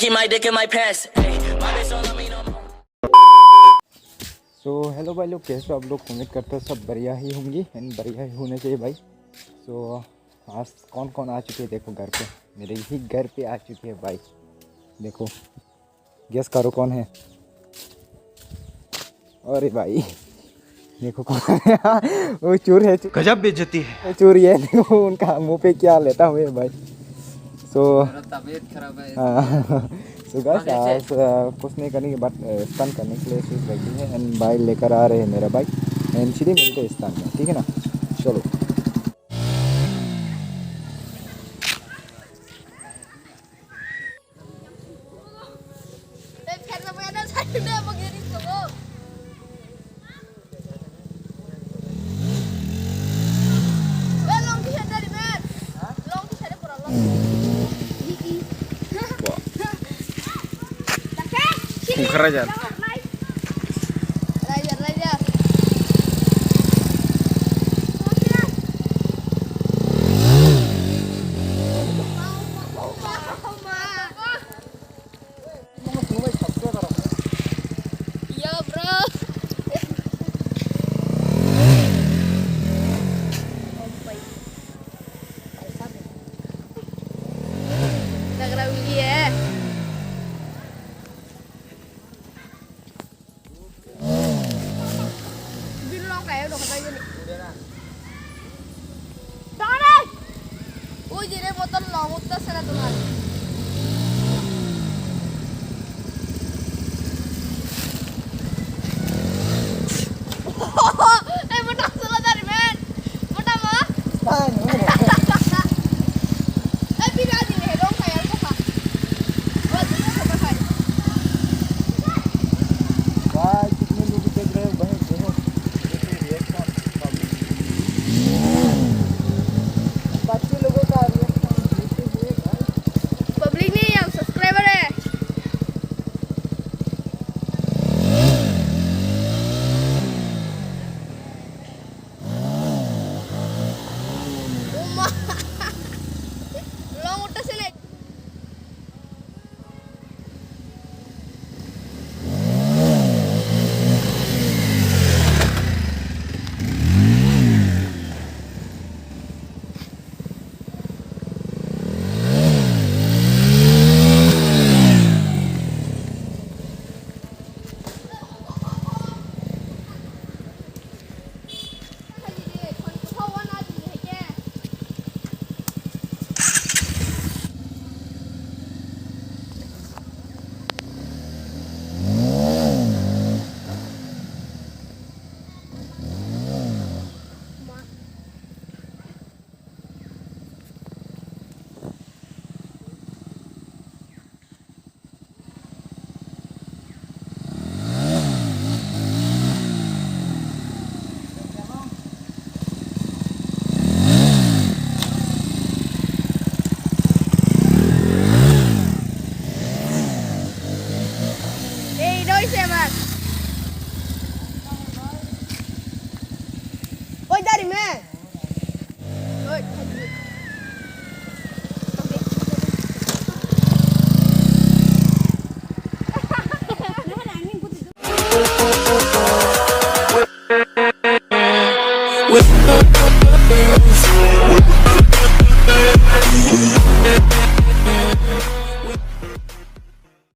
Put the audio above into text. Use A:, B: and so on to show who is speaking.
A: keep my dick in my pants. Hey, my bitch don't love me no more.
B: So hello भाई लोग, कैसे हो आप लोग? उम्मीद करते हो सब बढ़िया ही होंगी एंड बढ़िया ही होने चाहिए भाई। सो आज कौन कौन आ चुके हैं देखो घर पे, मेरे ही घर पे आ चुके हैं भाई। देखो गेस करो कौन है। अरे भाई देखो कौन है। वो चोर है,
C: गजब बेइज्जती है।
B: चोरी है। देखो उनका मुंह पे क्या लेटा हुआ है भाई। सो
D: तबीयत खराब है।
B: सो गाइस आज कुछ नहीं करने के बाद स्टन करने के लिए सोच रखी है एंड भाई लेकर आ रहे हैं मेरा बाइक एंड सीधे मिलते हैं स्टन में, ठीक है ना? चलो
C: Kerajaan.
E: Motor long, utas sana tuhan. Motor suka dari men. Motor mah? Bila di ledong kayak apa kak? Buat itu apa kak?
B: भाई कितने लोग देख रहे हो भाई, देखो रिएक्शन बच्चे लोगों का रिएक्शन देखते हुए भाई।
E: Public nih yang subscriber ya. Umah. Long utas ini. Oi dari men. Oi.
A: With